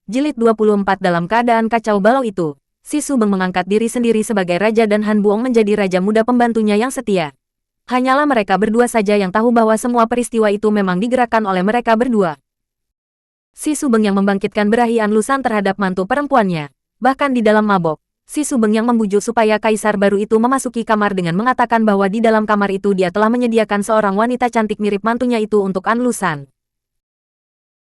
Jilid 24. Dalam keadaan kacau balau itu, Si Subeng mengangkat diri sendiri sebagai raja dan Han Buong menjadi raja muda pembantunya yang setia. Hanyalah mereka berdua saja yang tahu bahwa semua peristiwa itu memang digerakkan oleh mereka berdua. Si Subeng yang membangkitkan berahi Anlusan terhadap mantu perempuannya. Bahkan di dalam mabok, Si Subeng yang membujuk supaya kaisar baru itu memasuki kamar dengan mengatakan bahwa di dalam kamar itu dia telah menyediakan seorang wanita cantik mirip mantunya itu untuk Anlusan.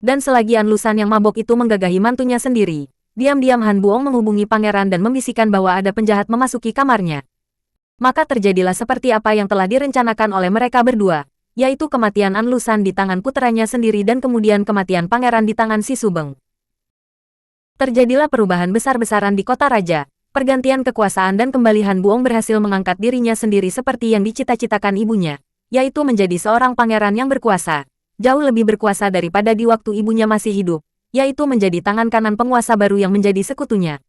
Dan selagi Anlusan yang mabok itu menggagahi mantunya sendiri, diam-diam Han Buong menghubungi pangeran dan membisikkan bahwa ada penjahat memasuki kamarnya. Maka terjadilah seperti apa yang telah direncanakan oleh mereka berdua, yaitu kematian Anlusan di tangan puteranya sendiri dan kemudian kematian pangeran di tangan Si Subeng. Terjadilah perubahan besar-besaran di kota raja, pergantian kekuasaan dan kembali Han Buong berhasil mengangkat dirinya sendiri seperti yang dicita-citakan ibunya, yaitu menjadi seorang pangeran yang berkuasa. Jauh lebih berkuasa daripada di waktu ibunya masih hidup, yaitu menjadi tangan kanan penguasa baru yang menjadi sekutunya.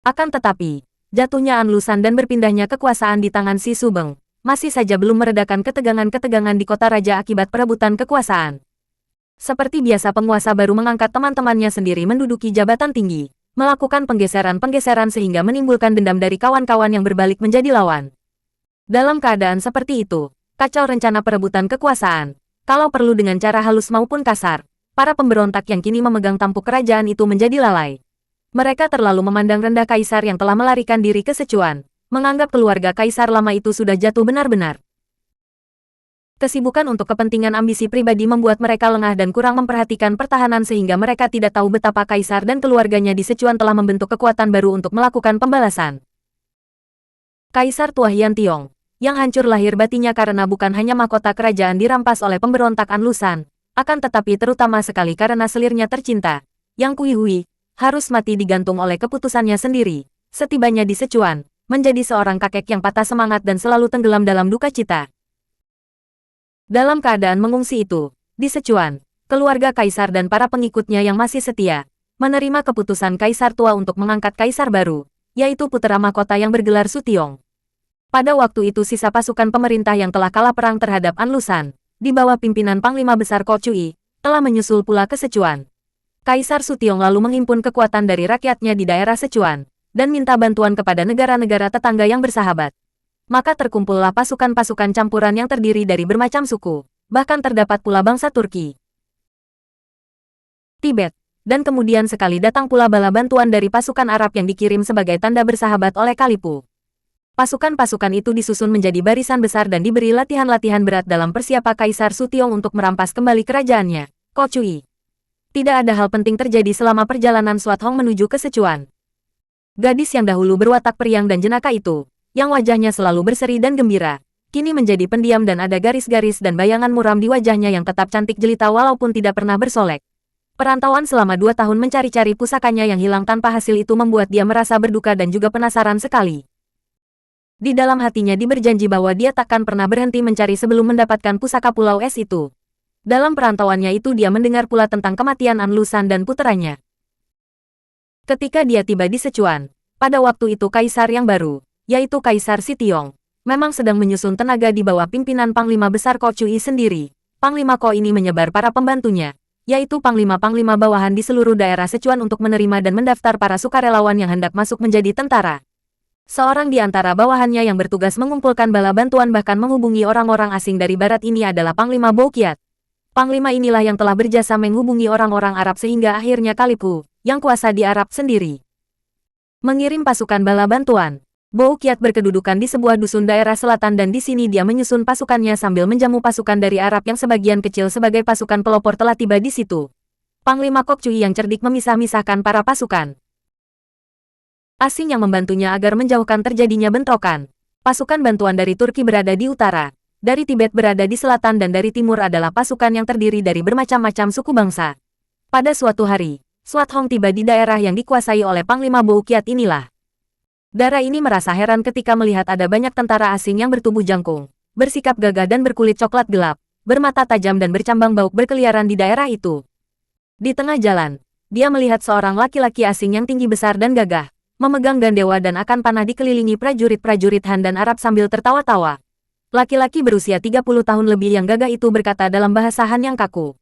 Akan tetapi, jatuhnya Anlusan dan berpindahnya kekuasaan di tangan Si Subeng, masih saja belum meredakan ketegangan-ketegangan di kota raja akibat perebutan kekuasaan. Seperti biasa penguasa baru mengangkat teman-temannya sendiri menduduki jabatan tinggi, melakukan penggeseran-penggeseran sehingga menimbulkan dendam dari kawan-kawan yang berbalik menjadi lawan. Dalam keadaan seperti itu, kacau rencana perebutan kekuasaan. Kalau perlu dengan cara halus maupun kasar, para pemberontak yang kini memegang tampuk kerajaan itu menjadi lalai. Mereka terlalu memandang rendah kaisar yang telah melarikan diri ke Sichuan, menganggap keluarga kaisar lama itu sudah jatuh benar-benar. Kesibukan untuk kepentingan ambisi pribadi membuat mereka lengah dan kurang memperhatikan pertahanan sehingga mereka tidak tahu betapa kaisar dan keluarganya di Sichuan telah membentuk kekuatan baru untuk melakukan pembalasan. Kaisar tua Hian Tiong yang hancur lahir batinnya karena bukan hanya mahkota kerajaan dirampas oleh pemberontak Anlusan, akan tetapi terutama sekali karena selirnya tercinta, Yang Kui-hui, harus mati digantung oleh keputusannya sendiri. Setibanya di Sichuan, menjadi seorang kakek yang patah semangat dan selalu tenggelam dalam duka cita. Dalam keadaan mengungsi itu, di Sichuan, keluarga kaisar dan para pengikutnya yang masih setia, menerima keputusan kaisar tua untuk mengangkat kaisar baru, yaitu putera mahkota yang bergelar Su Tiong. Pada waktu itu sisa pasukan pemerintah yang telah kalah perang terhadap Anlusan, di bawah pimpinan Panglima Besar Ko Cui, telah menyusul pula ke Sichuan. Kaisar Su Tiong lalu menghimpun kekuatan dari rakyatnya di daerah Sichuan, dan minta bantuan kepada negara-negara tetangga yang bersahabat. Maka terkumpullah pasukan-pasukan campuran yang terdiri dari bermacam suku, bahkan terdapat pula bangsa Turki, Tibet, dan kemudian sekali datang pula bala bantuan dari pasukan Arab yang dikirim sebagai tanda bersahabat oleh Kalipu. Pasukan-pasukan itu disusun menjadi barisan besar dan diberi latihan-latihan berat dalam persiapan Kaisar Su Tiong untuk merampas kembali kerajaannya, Ko Cui. Tidak ada hal penting terjadi selama perjalanan Suat Hong menuju ke Sichuan. Gadis yang dahulu berwatak periang dan jenaka itu, yang wajahnya selalu berseri dan gembira, kini menjadi pendiam dan ada garis-garis dan bayangan muram di wajahnya yang tetap cantik jelita walaupun tidak pernah bersolek. Perantauan selama 2 tahun mencari-cari pusakanya yang hilang tanpa hasil itu membuat dia merasa berduka dan juga penasaran sekali. Di dalam hatinya dia berjanji bahwa dia takkan pernah berhenti mencari sebelum mendapatkan pusaka Pulau Es itu. Dalam perantauannya itu dia mendengar pula tentang kematian Anlusan dan puteranya. Ketika dia tiba di Sichuan, pada waktu itu kaisar yang baru, yaitu Kaisar Si Tiong, memang sedang menyusun tenaga di bawah pimpinan Panglima Besar Ko Cui sendiri. Panglima Ko ini menyebar para pembantunya, yaitu panglima-panglima bawahan di seluruh daerah Sichuan untuk menerima dan mendaftar para sukarelawan yang hendak masuk menjadi tentara. Seorang di antara bawahannya yang bertugas mengumpulkan bala bantuan bahkan menghubungi orang-orang asing dari barat ini adalah Panglima Bouqiat. Panglima inilah yang telah berjasa menghubungi orang-orang Arab sehingga akhirnya Kalipu, yang kuasa di Arab sendiri, mengirim pasukan bala bantuan. Bouqiat berkedudukan di sebuah dusun daerah selatan dan di sini dia menyusun pasukannya sambil menjamu pasukan dari Arab yang sebagian kecil sebagai pasukan pelopor telah tiba di situ. Panglima Kok Cui yang cerdik memisah-misahkan para pasukan asing yang membantunya agar menjauhkan terjadinya bentrokan. Pasukan bantuan dari Turki berada di utara, dari Tibet berada di selatan dan dari timur adalah pasukan yang terdiri dari bermacam-macam suku bangsa. Pada suatu hari, Suat Hong tiba di daerah yang dikuasai oleh Panglima Bouqiat inilah. Dara ini merasa heran ketika melihat ada banyak tentara asing yang bertubuh jangkung, bersikap gagah dan berkulit coklat gelap, bermata tajam dan bercambang bauk berkeliaran di daerah itu. Di tengah jalan, dia melihat seorang laki-laki asing yang tinggi besar dan gagah, memegang gandewa dan akan panah dikelilingi prajurit-prajurit Han dan Arab sambil tertawa-tawa. Laki-laki berusia 30 tahun lebih yang gagah itu berkata dalam bahasa Han yang kaku.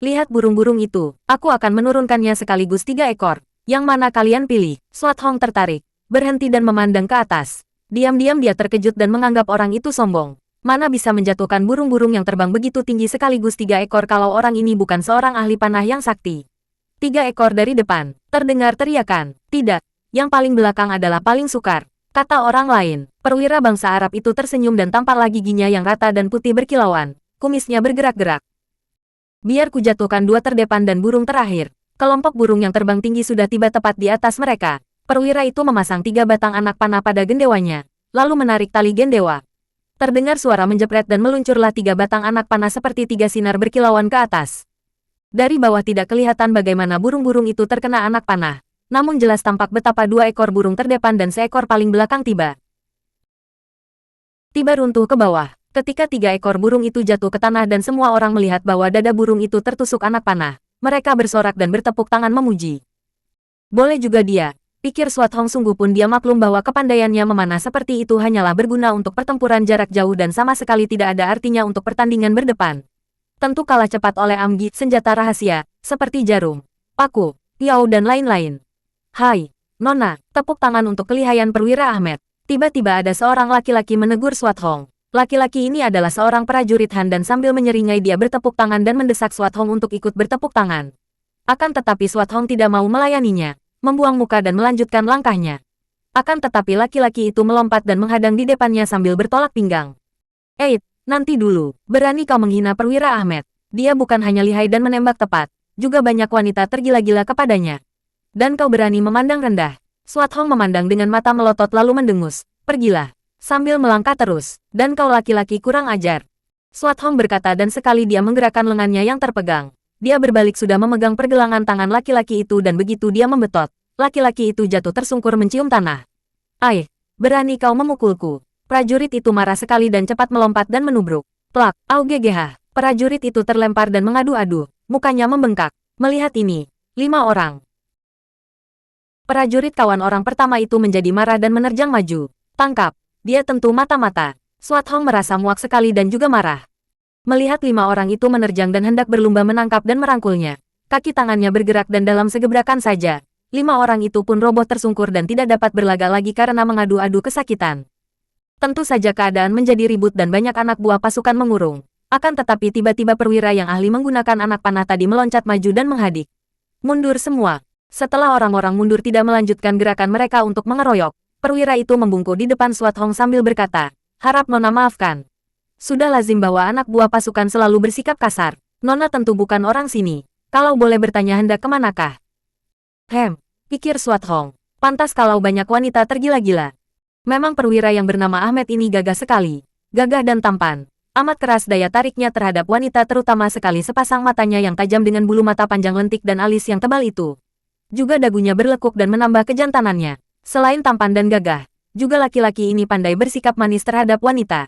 Lihat burung-burung itu, aku akan menurunkannya sekaligus 3 ekor. Yang mana kalian pilih? Swat Hong tertarik, berhenti dan memandang ke atas. Diam-diam dia terkejut dan menganggap orang itu sombong. Mana bisa menjatuhkan burung-burung yang terbang begitu tinggi sekaligus 3 ekor kalau orang ini bukan seorang ahli panah yang sakti. 3 ekor dari depan, terdengar teriakan. Tidak, yang paling belakang adalah paling sukar, kata orang lain. Perwira bangsa Arab itu tersenyum dan tampaklah giginya yang rata dan putih berkilauan. Kumisnya bergerak-gerak. Biar kujatuhkan 2 terdepan dan burung terakhir. Kelompok burung yang terbang tinggi sudah tiba tepat di atas mereka. Perwira itu memasang 3 batang anak panah pada gendewanya, lalu menarik tali gendewa. Terdengar suara menjepret dan meluncurlah 3 batang anak panah seperti 3 sinar berkilauan ke atas. Dari bawah tidak kelihatan bagaimana burung-burung itu terkena anak panah, namun jelas tampak betapa 2 ekor burung terdepan dan seekor paling belakang tiba runtuh ke bawah. Ketika 3 ekor burung itu jatuh ke tanah dan semua orang melihat bahwa dada burung itu tertusuk anak panah, mereka bersorak dan bertepuk tangan memuji. Boleh juga dia. Pikir Swat Hong sungguh pun dia maklum bahwa kepandaiannya memanah seperti itu hanyalah berguna untuk pertempuran jarak jauh dan sama sekali tidak ada artinya untuk pertandingan berdepan. Tentu kalah cepat oleh amgi, senjata rahasia, seperti jarum, paku, piau dan lain-lain. Hai, Nona, tepuk tangan untuk kelihayan perwira Ahmed. Tiba-tiba ada seorang laki-laki menegur Swat Hong. Laki-laki ini adalah seorang prajurit Han dan sambil menyeringai dia bertepuk tangan dan mendesak Swat Hong untuk ikut bertepuk tangan. Akan tetapi Swat Hong tidak mau melayaninya, membuang muka dan melanjutkan langkahnya. Akan tetapi laki-laki itu melompat dan menghadang di depannya sambil bertolak pinggang. Nanti dulu, berani kau menghina perwira Ahmed. Dia bukan hanya lihai dan menembak tepat, juga banyak wanita tergila-gila kepadanya. Dan kau berani memandang rendah. Swat Hong memandang dengan mata melotot lalu mendengus, pergilah, sambil melangkah terus, dan kau laki-laki kurang ajar. Swat Hong berkata dan sekali dia menggerakkan lengannya yang terpegang. Dia berbalik sudah memegang pergelangan tangan laki-laki itu dan begitu dia membetot, laki-laki itu jatuh tersungkur mencium tanah. Berani kau memukulku. Prajurit itu marah sekali dan cepat melompat dan menubruk. Plak, augegeh. Prajurit itu terlempar dan mengadu-adu, mukanya membengkak. Melihat ini, 5 orang. Prajurit kawan orang pertama itu menjadi marah dan menerjang maju. Tangkap, dia tentu mata-mata. Swat Hong merasa muak sekali dan juga marah. Melihat 5 orang itu menerjang dan hendak berlumba menangkap dan merangkulnya. Kaki tangannya bergerak dan dalam segebrakan saja, 5 orang itu pun roboh tersungkur dan tidak dapat berlagak lagi karena mengadu-adu kesakitan. Tentu saja keadaan menjadi ribut dan banyak anak buah pasukan mengurung. Akan tetapi tiba-tiba perwira yang ahli menggunakan anak panah tadi meloncat maju dan menghadik. Mundur semua. Setelah orang-orang mundur tidak melanjutkan gerakan mereka untuk mengeroyok, perwira itu membungkuk di depan Swat Hong sambil berkata, harap Nona maafkan. Sudah lazim bahwa anak buah pasukan selalu bersikap kasar. Nona tentu bukan orang sini. Kalau boleh bertanya hendak kemanakah? Pikir Swat Hong. Pantas kalau banyak wanita tergila-gila. Memang perwira yang bernama Ahmed ini gagah sekali. Gagah dan tampan. Amat keras daya tariknya terhadap wanita terutama sekali sepasang matanya yang tajam dengan bulu mata panjang lentik dan alis yang tebal itu. Juga dagunya berlekuk dan menambah kejantanannya. Selain tampan dan gagah, juga laki-laki ini pandai bersikap manis terhadap wanita.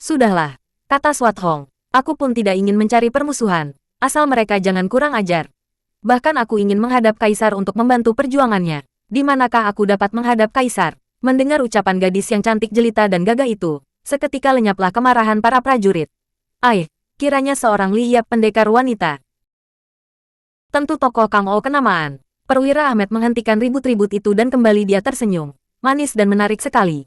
Sudahlah, kata Swat Hong. Aku pun tidak ingin mencari permusuhan, asal mereka jangan kurang ajar. Bahkan aku ingin menghadap Kaisar untuk membantu perjuangannya. Di manakah aku dapat menghadap Kaisar? Mendengar ucapan gadis yang cantik jelita dan gagah itu, seketika lenyaplah kemarahan para prajurit. Kiranya seorang lihyap pendekar wanita. Tentu tokoh Kang O kenamaan. Perwira Ahmed menghentikan ribut-ribut itu dan kembali dia tersenyum, manis dan menarik sekali.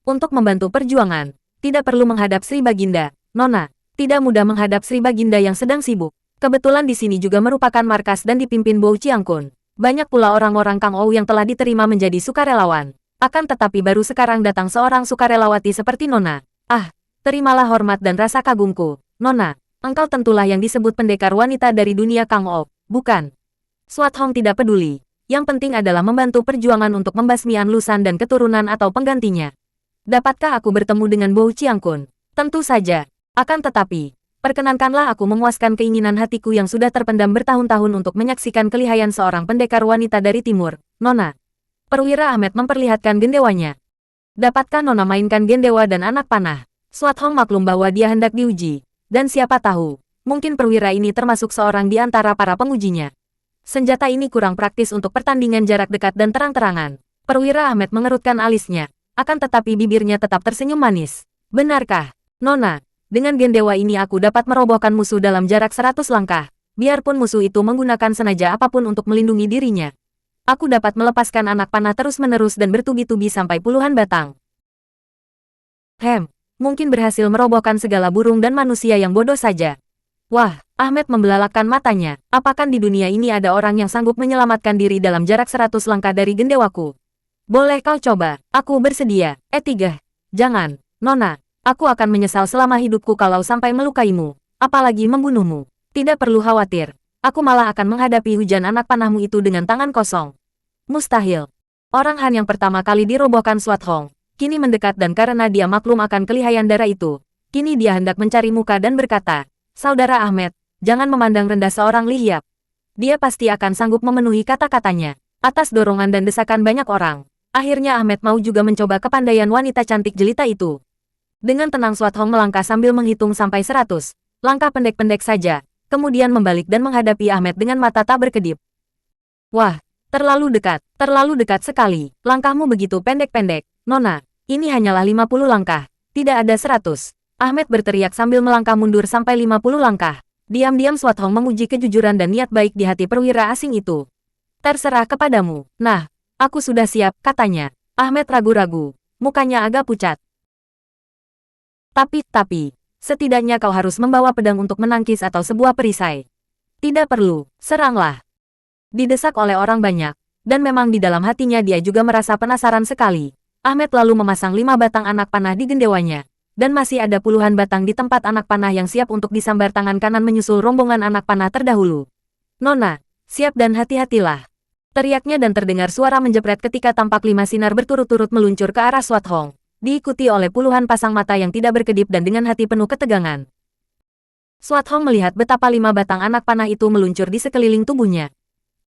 Untuk membantu perjuangan, tidak perlu menghadap Sri Baginda, Nona. Tidak mudah menghadap Sri Baginda yang sedang sibuk. Kebetulan di sini juga merupakan markas dan dipimpin Bou Chiangkun. Banyak pula orang-orang Kang Ou yang telah diterima menjadi sukarelawan. Akan tetapi baru sekarang datang seorang sukarelawati seperti Nona. Terimalah hormat dan rasa kagumku, Nona. Engkau tentulah yang disebut pendekar wanita dari dunia Kang Ou, bukan? Swat Hong tidak peduli. Yang penting adalah membantu perjuangan untuk membasmi An Lusan dan keturunan atau penggantinya. Dapatkah aku bertemu dengan Bou Chiangkun? Tentu saja. Akan tetapi, perkenankanlah aku memuaskan keinginan hatiku yang sudah terpendam bertahun-tahun untuk menyaksikan kelihayan seorang pendekar wanita dari timur, Nona. Perwira Ahmed memperlihatkan gendewanya. Dapatkah Nona mainkan gendewa dan anak panah? Swat Hong maklum bahwa dia hendak diuji. Dan siapa tahu, mungkin perwira ini termasuk seorang di antara para pengujinya. Senjata ini kurang praktis untuk pertandingan jarak dekat dan terang-terangan. Perwira Ahmed mengerutkan alisnya, akan tetapi bibirnya tetap tersenyum manis. Benarkah, Nona? Dengan gendewa ini aku dapat merobohkan musuh dalam jarak 100 langkah. Biarpun musuh itu menggunakan senaja apapun untuk melindungi dirinya, aku dapat melepaskan anak panah terus-menerus dan bertubi-tubi sampai puluhan batang. Mungkin berhasil merobohkan segala burung dan manusia yang bodoh saja. Wah, Ahmed membelalakkan matanya. Apakah di dunia ini ada orang yang sanggup menyelamatkan diri dalam jarak 100 langkah dari gendewaku? Boleh kau coba, aku bersedia. Jangan, Nona. Aku akan menyesal selama hidupku kalau sampai melukaimu, apalagi membunuhmu. Tidak perlu khawatir, aku malah akan menghadapi hujan anak panahmu itu dengan tangan kosong. Mustahil. Orang Han yang pertama kali dirobohkan Swat Hong, kini mendekat dan karena dia maklum akan kelihayan darah itu, kini dia hendak mencari muka dan berkata, Saudara Ahmed, jangan memandang rendah seorang Li Hiap. Dia pasti akan sanggup memenuhi kata-katanya. Atas dorongan dan desakan banyak orang, akhirnya Ahmed mau juga mencoba kepandaian wanita cantik jelita itu. Dengan tenang Swat Hong melangkah sambil menghitung sampai 100, langkah pendek-pendek saja, kemudian membalik dan menghadapi Ahmed dengan mata tak berkedip. Wah, terlalu dekat sekali. Langkahmu begitu pendek-pendek, Nona. Ini hanyalah 50 langkah, tidak ada 100. Ahmed berteriak sambil melangkah mundur sampai 50 langkah. Diam-diam Swat Hong memuji kejujuran dan niat baik di hati perwira asing itu. Terserah kepadamu. Nah, aku sudah siap, katanya. Ahmed ragu-ragu, mukanya agak pucat. Tapi, setidaknya kau harus membawa pedang untuk menangkis atau sebuah perisai. Tidak perlu, seranglah. Didesak oleh orang banyak, dan memang di dalam hatinya dia juga merasa penasaran sekali. Ahmed lalu memasang 5 batang anak panah di gendewanya, dan masih ada puluhan batang di tempat anak panah yang siap untuk disambar tangan kanan menyusul rombongan anak panah terdahulu. Nona, siap dan hati-hatilah. Teriaknya dan terdengar suara menjepret ketika tampak 5 sinar berturut-turut meluncur ke arah Swat Hong, diikuti oleh puluhan pasang mata yang tidak berkedip dan dengan hati penuh ketegangan. Swat Hong melihat betapa 5 batang anak panah itu meluncur di sekeliling tubuhnya.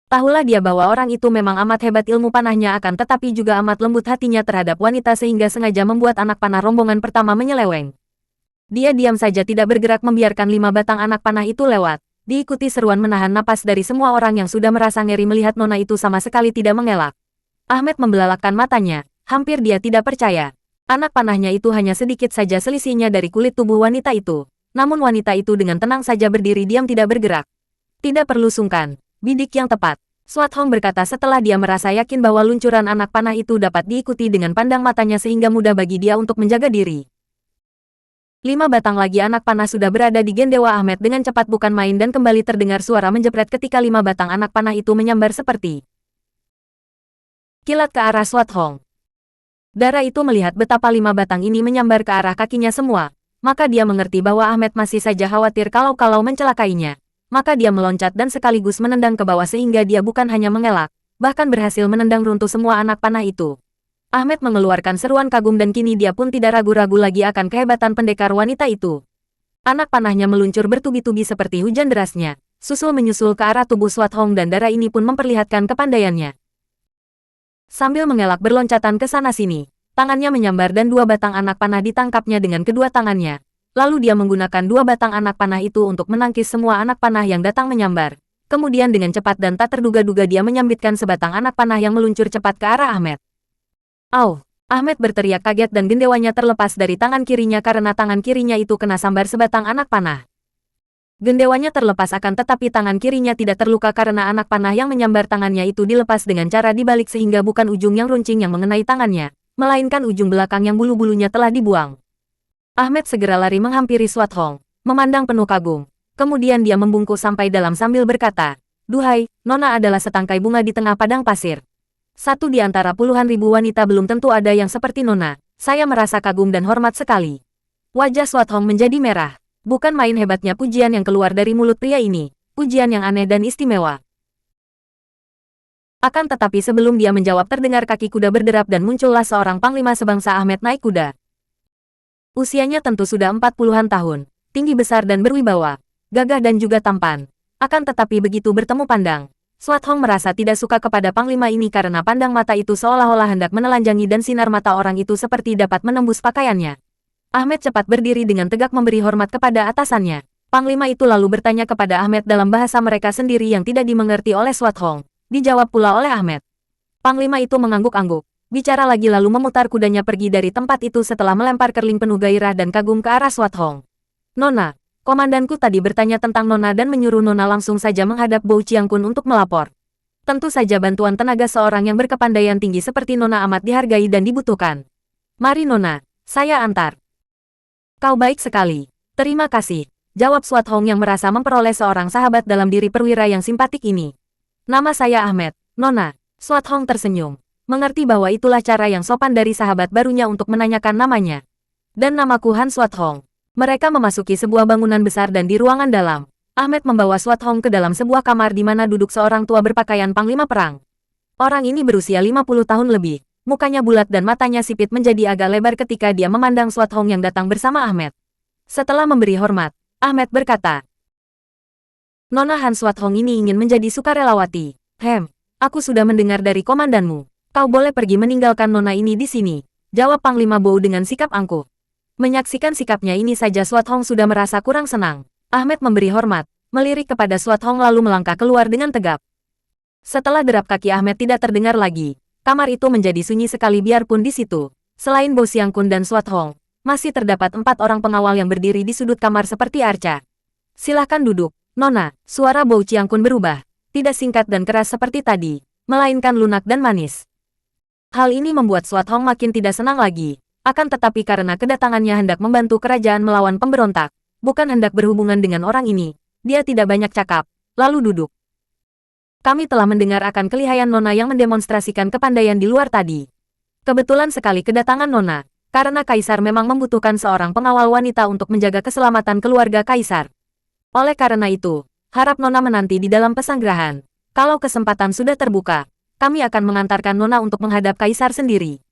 Tahulah dia bahwa orang itu memang amat hebat ilmu panahnya akan tetapi juga amat lembut hatinya terhadap wanita sehingga sengaja membuat anak panah rombongan pertama menyeleweng. Dia diam saja tidak bergerak membiarkan 5 batang anak panah itu lewat, diikuti seruan menahan napas dari semua orang yang sudah merasa ngeri melihat nona itu sama sekali tidak mengelak. Ahmed membelalakkan matanya, hampir dia tidak percaya. Anak panahnya itu hanya sedikit saja selisihnya dari kulit tubuh wanita itu. Namun wanita itu dengan tenang saja berdiri diam tidak bergerak. Tidak perlu sungkan. Bidik yang tepat, Swat Hong berkata setelah dia merasa yakin bahwa luncuran anak panah itu dapat diikuti dengan pandang matanya sehingga mudah bagi dia untuk menjaga diri. 5 batang lagi anak panah sudah berada di gendewa Ahmed dengan cepat bukan main dan kembali terdengar suara menjepret ketika 5 batang anak panah itu menyambar seperti kilat ke arah Swat Hong. Darah itu melihat betapa 5 batang ini menyambar ke arah kakinya semua, maka dia mengerti bahwa Ahmed masih saja khawatir kalau mencelakainya. Maka dia meloncat dan sekaligus menendang ke bawah sehingga dia bukan hanya mengelak, bahkan berhasil menendang runtuh semua anak panah itu. Ahmed mengeluarkan seruan kagum dan kini dia pun tidak ragu-ragu lagi akan kehebatan pendekar wanita itu. Anak panahnya meluncur bertubi-tubi seperti hujan derasnya, menyusul ke arah tubuh Swat Hong dan darah ini pun memperlihatkan kepandaiannya. Sambil mengelak berloncatan ke sana-sini, tangannya menyambar dan 2 batang anak panah ditangkapnya dengan kedua tangannya. Lalu dia menggunakan 2 batang anak panah itu untuk menangkis semua anak panah yang datang menyambar. Kemudian dengan cepat dan tak terduga-duga dia menyambitkan sebatang anak panah yang meluncur cepat ke arah Ahmed. Au! Ahmed berteriak kaget dan gendewanya terlepas dari tangan kirinya karena tangan kirinya itu kena sambar sebatang anak panah. Gendewanya terlepas akan tetapi tangan kirinya tidak terluka karena anak panah yang menyambar tangannya itu dilepas dengan cara dibalik sehingga bukan ujung yang runcing yang mengenai tangannya, melainkan ujung belakang yang bulu-bulunya telah dibuang. Ahmed segera lari menghampiri Swat Hong, memandang penuh kagum. Kemudian dia membungkuk sampai dalam sambil berkata, Duhai, Nona adalah setangkai bunga di tengah padang pasir. Satu di antara puluhan ribu wanita belum tentu ada yang seperti Nona. Saya merasa kagum dan hormat sekali. Wajah Swat Hong menjadi merah. Bukan main hebatnya pujian yang keluar dari mulut pria ini. Pujian yang aneh dan istimewa. Akan tetapi sebelum dia menjawab terdengar kaki kuda berderap dan muncullah seorang panglima sebangsa Ahmed naik kuda. Usianya tentu sudah 40-an tahun, tinggi besar dan berwibawa, gagah dan juga tampan. Akan tetapi begitu bertemu pandang, Swat Hong merasa tidak suka kepada panglima ini karena pandang mata itu seolah-olah hendak menelanjangi dan sinar mata orang itu seperti dapat menembus pakaiannya. Ahmed cepat berdiri dengan tegak memberi hormat kepada atasannya. Panglima itu lalu bertanya kepada Ahmed dalam bahasa mereka sendiri yang tidak dimengerti oleh Swat Hong. Dijawab pula oleh Ahmed. Panglima itu mengangguk-angguk. Bicara lagi lalu memutar kudanya pergi dari tempat itu setelah melempar kerling penuh gairah dan kagum ke arah Swat Hong. Nona, Komandanku tadi bertanya tentang Nona dan menyuruh Nona langsung saja menghadap Bo Qiangkun untuk melapor. Tentu saja bantuan tenaga seorang yang berkepandaian tinggi seperti Nona amat dihargai dan dibutuhkan. Mari Nona, saya antar. Kau baik sekali. Terima kasih. Jawab Swat Hong yang merasa memperoleh seorang sahabat dalam diri perwira yang simpatik ini. Nama saya Ahmed, Nona. Swat Hong tersenyum. Mengerti bahwa itulah cara yang sopan dari sahabat barunya untuk menanyakan namanya. Dan namaku Han Swat Hong. Mereka memasuki sebuah bangunan besar dan di ruangan dalam, Ahmed membawa Swat Hong ke dalam sebuah kamar di mana duduk seorang tua berpakaian panglima perang. Orang ini berusia 50 tahun lebih, mukanya bulat dan matanya sipit menjadi agak lebar ketika dia memandang Swat Hong yang datang bersama Ahmed. Setelah memberi hormat, Ahmed berkata, Nona Han Swat Hong ini ingin menjadi sukarelawati. Aku sudah mendengar dari komandanmu. Kau boleh pergi meninggalkan Nona ini di sini, jawab Panglima Bo dengan sikap angkuh. Menyaksikan sikapnya ini saja Swat Hong sudah merasa kurang senang. Ahmed memberi hormat, melirik kepada Swat Hong lalu melangkah keluar dengan tegap. Setelah derap kaki Ahmed tidak terdengar lagi, kamar itu menjadi sunyi sekali biarpun di situ. Selain Bo Qiangkun dan Swat Hong, masih terdapat 4 orang pengawal yang berdiri di sudut kamar seperti arca. Silahkan duduk, Nona. Suara Bo Qiangkun berubah, tidak singkat dan keras seperti tadi, melainkan lunak dan manis. Hal ini membuat Swat Hong makin tidak senang lagi. Akan tetapi karena kedatangannya hendak membantu kerajaan melawan pemberontak, bukan hendak berhubungan dengan orang ini, dia tidak banyak cakap, lalu duduk. Kami telah mendengar akan kelihayan Nona yang mendemonstrasikan kepandaian di luar tadi. Kebetulan sekali kedatangan Nona, karena Kaisar memang membutuhkan seorang pengawal wanita untuk menjaga keselamatan keluarga Kaisar. Oleh karena itu, harap Nona menanti di dalam pesanggerahan. Kalau kesempatan sudah terbuka, kami akan mengantarkan Nona untuk menghadap Kaisar sendiri.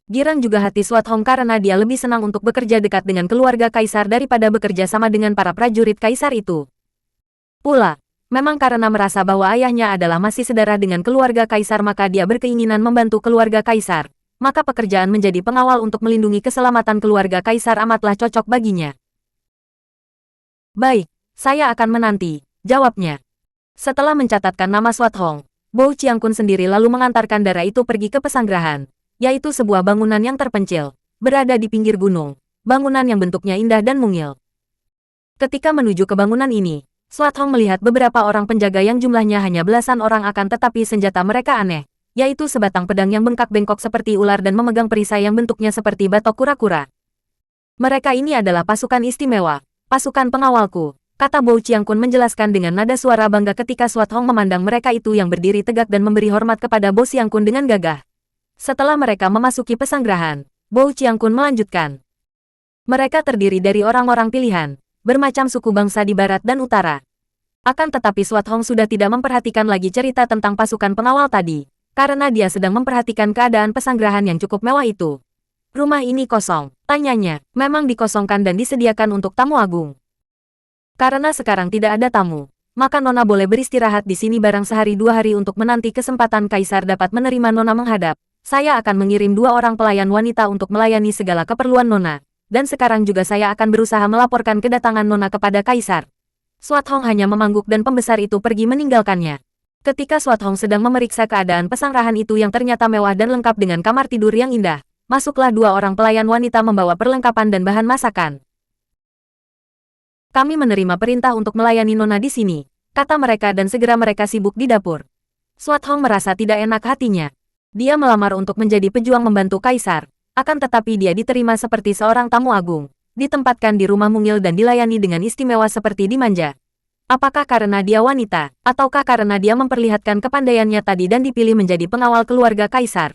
Girang juga hati Swat Hong karena dia lebih senang untuk bekerja dekat dengan keluarga Kaisar daripada bekerja sama dengan para prajurit Kaisar itu. Pula, memang karena merasa bahwa ayahnya adalah masih sedarah dengan keluarga Kaisar maka dia berkeinginan membantu keluarga Kaisar, maka pekerjaan menjadi pengawal untuk melindungi keselamatan keluarga Kaisar amatlah cocok baginya. Baik, saya akan menanti, jawabnya. Setelah mencatatkan nama Swat Hong, Bo Qiangkun sendiri lalu mengantarkan darah itu pergi ke pesanggerahan, yaitu sebuah bangunan yang terpencil, berada di pinggir gunung, bangunan yang bentuknya indah dan mungil. Ketika menuju ke bangunan ini, Swat Hong melihat beberapa orang penjaga yang jumlahnya hanya belasan orang akan tetapi senjata mereka aneh, yaitu sebatang pedang yang bengkak-bengkok seperti ular dan memegang perisai yang bentuknya seperti batok kura-kura. Mereka ini adalah pasukan istimewa, pasukan pengawalku, kata Bo Qiangkun menjelaskan dengan nada suara bangga ketika Swat Hong memandang mereka itu yang berdiri tegak dan memberi hormat kepada Bo Qiangkun dengan gagah. Setelah mereka memasuki pesanggerahan, Bo Qiangkun melanjutkan. Mereka terdiri dari orang-orang pilihan, bermacam suku bangsa di barat dan utara. Akan tetapi Swat Hong sudah tidak memperhatikan lagi cerita tentang pasukan pengawal tadi, karena dia sedang memperhatikan keadaan pesanggerahan yang cukup mewah itu. Rumah ini kosong, tanyanya, memang dikosongkan dan disediakan untuk tamu agung. Karena sekarang tidak ada tamu, maka Nona boleh beristirahat di sini barang sehari 2 hari untuk menanti kesempatan Kaisar dapat menerima Nona menghadap. Saya akan mengirim 2 orang pelayan wanita untuk melayani segala keperluan Nona, dan sekarang juga saya akan berusaha melaporkan kedatangan Nona kepada Kaisar. Swat Hong hanya mengangguk dan pembesar itu pergi meninggalkannya. Ketika Swat Hong sedang memeriksa keadaan pesanggerahan itu yang ternyata mewah dan lengkap dengan kamar tidur yang indah, masuklah 2 orang pelayan wanita membawa perlengkapan dan bahan masakan. Kami menerima perintah untuk melayani Nona di sini, kata mereka dan segera mereka sibuk di dapur. Swat Hong merasa tidak enak hatinya. Dia melamar untuk menjadi pejuang membantu Kaisar, akan tetapi dia diterima seperti seorang tamu agung, ditempatkan di rumah mungil dan dilayani dengan istimewa seperti dimanja. Apakah karena dia wanita, ataukah karena dia memperlihatkan kepandaiannya tadi dan dipilih menjadi pengawal keluarga Kaisar?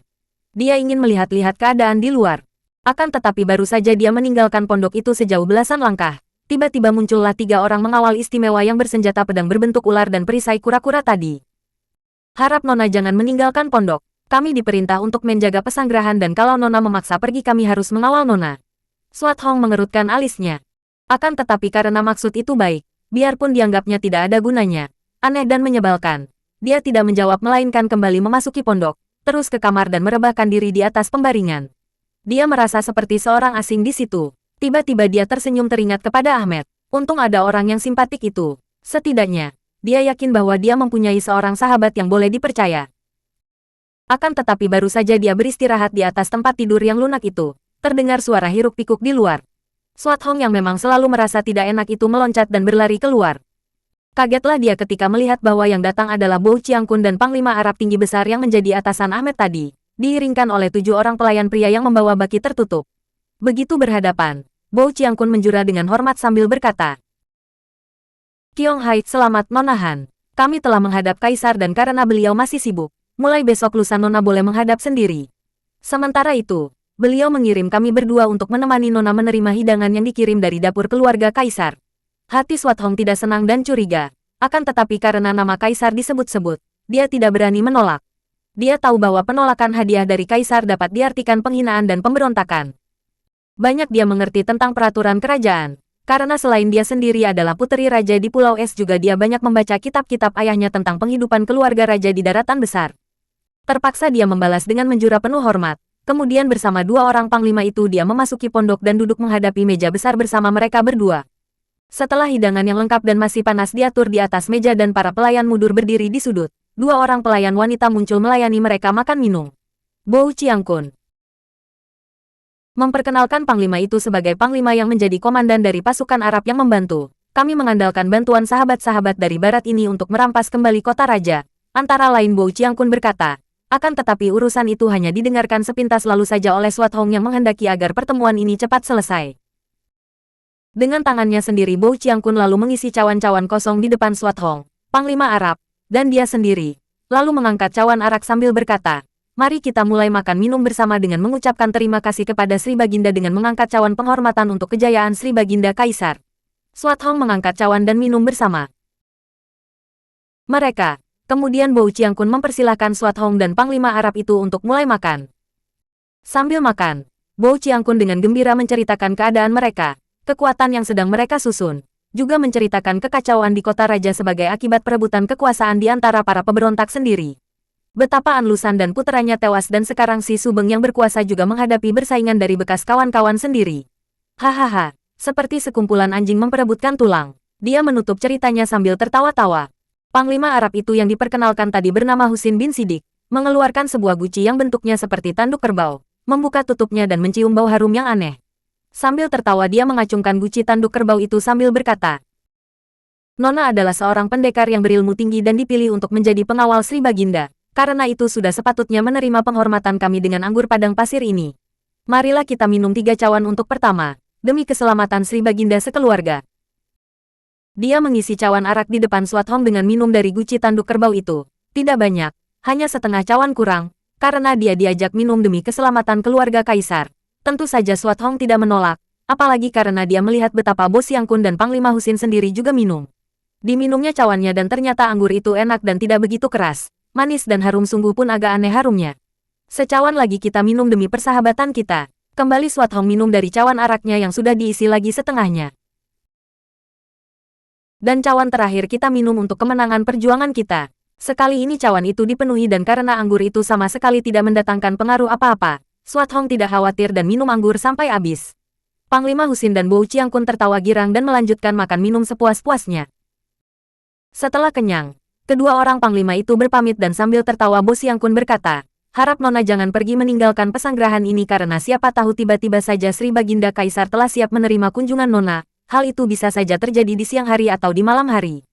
Dia ingin melihat-lihat keadaan di luar. Akan tetapi baru saja dia meninggalkan pondok itu sejauh belasan langkah, tiba-tiba muncullah 3 orang mengawal istimewa yang bersenjata pedang berbentuk ular dan perisai kura-kura tadi. Harap Nona jangan meninggalkan pondok. Kami diperintah untuk menjaga pesanggerahan dan kalau Nona memaksa pergi kami harus mengawal Nona. Swat Hong mengerutkan alisnya. Akan tetapi karena maksud itu baik, biarpun dianggapnya tidak ada gunanya, aneh dan menyebalkan, dia tidak menjawab melainkan kembali memasuki pondok, terus ke kamar dan merebahkan diri di atas pembaringan. Dia merasa seperti seorang asing di situ. Tiba-tiba dia tersenyum teringat kepada Ahmed. Untung ada orang yang simpatik itu. Setidaknya, dia yakin bahwa dia mempunyai seorang sahabat yang boleh dipercaya. Akan tetapi baru saja dia beristirahat di atas tempat tidur yang lunak itu, terdengar suara hiruk-pikuk di luar. Suat Hong yang memang selalu merasa tidak enak itu meloncat dan berlari keluar. Kagetlah dia ketika melihat bahwa yang datang adalah Bo Chiangkun dan Panglima Arab tinggi besar yang menjadi atasan Ahmed tadi, diiringkan oleh 7 orang pelayan pria yang membawa baki tertutup. Begitu berhadapan, Bo Chiangkun menjura dengan hormat sambil berkata, "Qiong Hai, selamat Nona Han. Kami telah menghadap Kaisar dan karena beliau masih sibuk, mulai besok lusa Nona boleh menghadap sendiri. Sementara itu, beliau mengirim kami berdua untuk menemani Nona menerima hidangan yang dikirim dari dapur keluarga Kaisar." Hati Suat Hong tidak senang dan curiga, akan tetapi karena nama Kaisar disebut-sebut, dia tidak berani menolak. Dia tahu bahwa penolakan hadiah dari Kaisar dapat diartikan penghinaan dan pemberontakan. Banyak dia mengerti tentang peraturan kerajaan. Karena selain dia sendiri adalah puteri raja di Pulau Es juga dia banyak membaca kitab-kitab ayahnya tentang penghidupan keluarga raja di daratan besar. Terpaksa dia membalas dengan menjura penuh hormat. Kemudian bersama 2 orang panglima itu dia memasuki pondok dan duduk menghadapi meja besar bersama mereka berdua. Setelah hidangan yang lengkap dan masih panas diatur di atas meja dan para pelayan mundur berdiri di sudut, 2 orang pelayan wanita muncul melayani mereka makan minum. Bo Chiangkun memperkenalkan panglima itu sebagai panglima yang menjadi komandan dari pasukan Arab yang membantu. Kami mengandalkan bantuan sahabat-sahabat dari barat ini untuk merampas kembali kota raja. Antara lain Bo Chiangkun berkata, akan tetapi urusan itu hanya didengarkan sepintas lalu saja oleh Suat Hong yang menghendaki agar pertemuan ini cepat selesai. Dengan tangannya sendiri Bo Chiangkun lalu mengisi cawan-cawan kosong di depan Suat Hong, panglima Arab, dan dia sendiri. Lalu mengangkat cawan arak sambil berkata, "Mari kita mulai makan minum bersama dengan mengucapkan terima kasih kepada Sri Baginda dengan mengangkat cawan penghormatan untuk kejayaan Sri Baginda Kaisar." Suat Hong mengangkat cawan dan minum bersama mereka. Kemudian Bo Chiangkun mempersilahkan Suat Hong dan Panglima Arab itu untuk mulai makan. Sambil makan, Bo Chiangkun dengan gembira menceritakan keadaan mereka, kekuatan yang sedang mereka susun, juga menceritakan kekacauan di kota raja sebagai akibat perebutan kekuasaan di antara para pemberontak sendiri. Betapa An Lushan dan puteranya tewas dan sekarang si Subeng yang berkuasa juga menghadapi bersaingan dari bekas kawan-kawan sendiri. Hahaha, seperti sekumpulan anjing memperebutkan tulang. Dia menutup ceritanya sambil tertawa-tawa. Panglima Arab itu yang diperkenalkan tadi bernama Husin bin Sidik, mengeluarkan sebuah guci yang bentuknya seperti tanduk kerbau, membuka tutupnya dan mencium bau harum yang aneh. Sambil tertawa dia mengacungkan guci tanduk kerbau itu sambil berkata, "Nona adalah seorang pendekar yang berilmu tinggi dan dipilih untuk menjadi pengawal Sri Baginda. Karena itu sudah sepatutnya menerima penghormatan kami dengan anggur padang pasir ini. Marilah kita minum 3 cawan untuk pertama, demi keselamatan Sri Baginda sekeluarga." Dia mengisi cawan arak di depan Suat Hong dengan minum dari guci tanduk kerbau itu. Tidak banyak, hanya setengah cawan kurang, karena dia diajak minum demi keselamatan keluarga Kaisar. Tentu saja Suat Hong tidak menolak, apalagi karena dia melihat betapa Bo Chiangkun dan Panglima Husin sendiri juga minum. Diminumnya cawannya dan ternyata anggur itu enak dan tidak begitu keras. Manis dan harum sungguh pun agak aneh harumnya. "Secawan lagi kita minum demi persahabatan kita." Kembali Suat Hong minum dari cawan araknya yang sudah diisi lagi setengahnya. "Dan cawan terakhir kita minum untuk kemenangan perjuangan kita." Sekali ini cawan itu dipenuhi dan karena anggur itu sama sekali tidak mendatangkan pengaruh apa-apa, Suat Hong tidak khawatir dan minum anggur sampai habis. Panglima Husin dan Bo Chiangkun tertawa girang dan melanjutkan makan minum sepuas-puasnya. Setelah kenyang, kedua orang panglima itu berpamit dan sambil tertawa Bo Chiangkun berkata, "Harap Nona jangan pergi meninggalkan pesanggrahan ini karena siapa tahu tiba-tiba saja Sri Baginda Kaisar telah siap menerima kunjungan Nona. Hal itu bisa saja terjadi di siang hari atau di malam hari.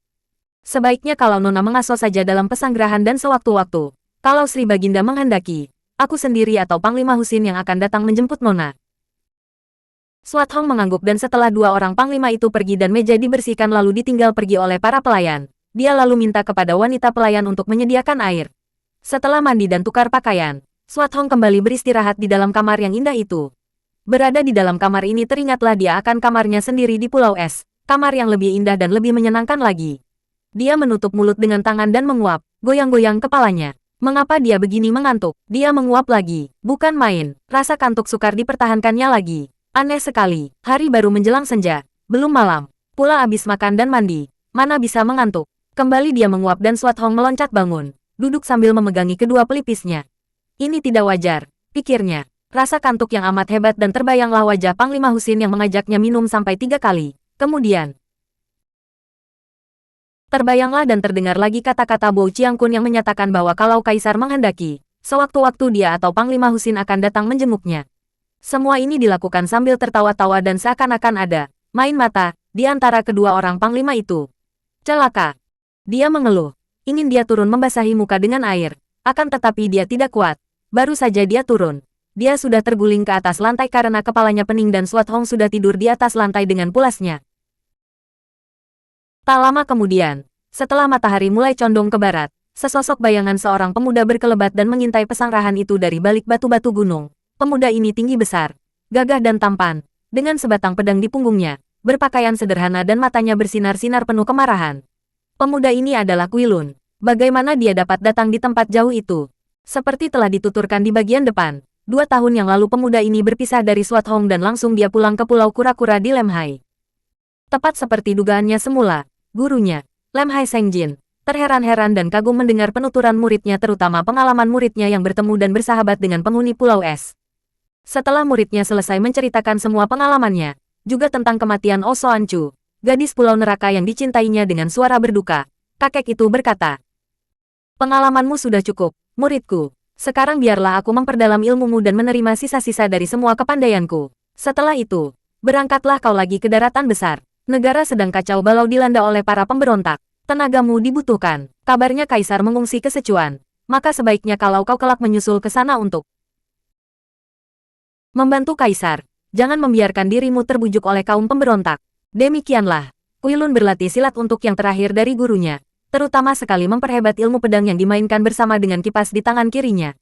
Sebaiknya kalau Nona mengaso saja dalam pesanggrahan dan sewaktu-waktu. Kalau Sri Baginda menghendaki, aku sendiri atau Panglima Husin yang akan datang menjemput Nona." Suat Hong mengangguk dan setelah 2 orang panglima itu pergi dan meja dibersihkan lalu ditinggal pergi oleh para pelayan, dia lalu minta kepada wanita pelayan untuk menyediakan air. Setelah mandi dan tukar pakaian, Suat Hong kembali beristirahat di dalam kamar yang indah itu. Berada di dalam kamar ini teringatlah dia akan kamarnya sendiri di Pulau Es, kamar yang lebih indah dan lebih menyenangkan lagi. Dia menutup mulut dengan tangan dan menguap, goyang-goyang kepalanya. Mengapa dia begini mengantuk? Dia menguap lagi, bukan main, rasa kantuk sukar dipertahankannya lagi. Aneh sekali, hari baru menjelang senja, belum malam, pula habis makan dan mandi, mana bisa mengantuk. Kembali dia menguap dan Suat Hong meloncat bangun, duduk sambil memegangi kedua pelipisnya. Ini tidak wajar, pikirnya. Rasa kantuk yang amat hebat dan terbayanglah wajah Panglima Husin yang mengajaknya minum sampai 3 kali. Kemudian, terbayanglah dan terdengar lagi kata-kata Bo Chiangkun yang menyatakan bahwa kalau Kaisar menghendaki, sewaktu-waktu dia atau Panglima Husin akan datang menjenguknya. Semua ini dilakukan sambil tertawa-tawa dan seakan-akan ada main mata di antara kedua orang panglima itu. Celaka. Dia mengeluh. Ingin dia turun membasahi muka dengan air. Akan tetapi dia tidak kuat. Baru saja dia turun. Dia sudah terguling ke atas lantai karena kepalanya pening dan Swat Hong sudah tidur di atas lantai dengan pulasnya. Tak lama kemudian, setelah matahari mulai condong ke barat, sesosok bayangan seorang pemuda berkelebat dan mengintai pesanggrahan itu dari balik batu-batu gunung. Pemuda ini tinggi besar, gagah dan tampan, dengan sebatang pedang di punggungnya, berpakaian sederhana dan matanya bersinar-sinar penuh kemarahan. Pemuda ini adalah Kui Lun. Bagaimana dia dapat datang di tempat jauh itu? Seperti telah dituturkan di bagian depan, 2 tahun yang lalu pemuda ini berpisah dari Swat Hong dan langsung dia pulang ke Pulau Kura-Kura di Lemhai. Tepat seperti dugaannya semula. Gurunya, Lemhai Sengjin, terheran-heran dan kagum mendengar penuturan muridnya terutama pengalaman muridnya yang bertemu dan bersahabat dengan penghuni Pulau Es. Setelah muridnya selesai menceritakan semua pengalamannya, juga tentang kematian Oh Soan Chu, gadis Pulau Neraka yang dicintainya dengan suara berduka, kakek itu berkata, "Pengalamanmu sudah cukup, muridku. Sekarang biarlah aku memperdalam ilmumu dan menerima sisa-sisa dari semua kepandaianku. Setelah itu, berangkatlah kau lagi ke daratan besar. Negara sedang kacau balau dilanda oleh para pemberontak. Tenagamu dibutuhkan. Kabarnya Kaisar mengungsi ke Sichuan. Maka sebaiknya kalau kau kelak menyusul ke sana untuk membantu Kaisar. Jangan membiarkan dirimu terbujuk oleh kaum pemberontak." Demikianlah, Kui Lun berlatih silat untuk yang terakhir dari gurunya. Terutama sekali memperhebat ilmu pedang yang dimainkan bersama dengan kipas di tangan kirinya.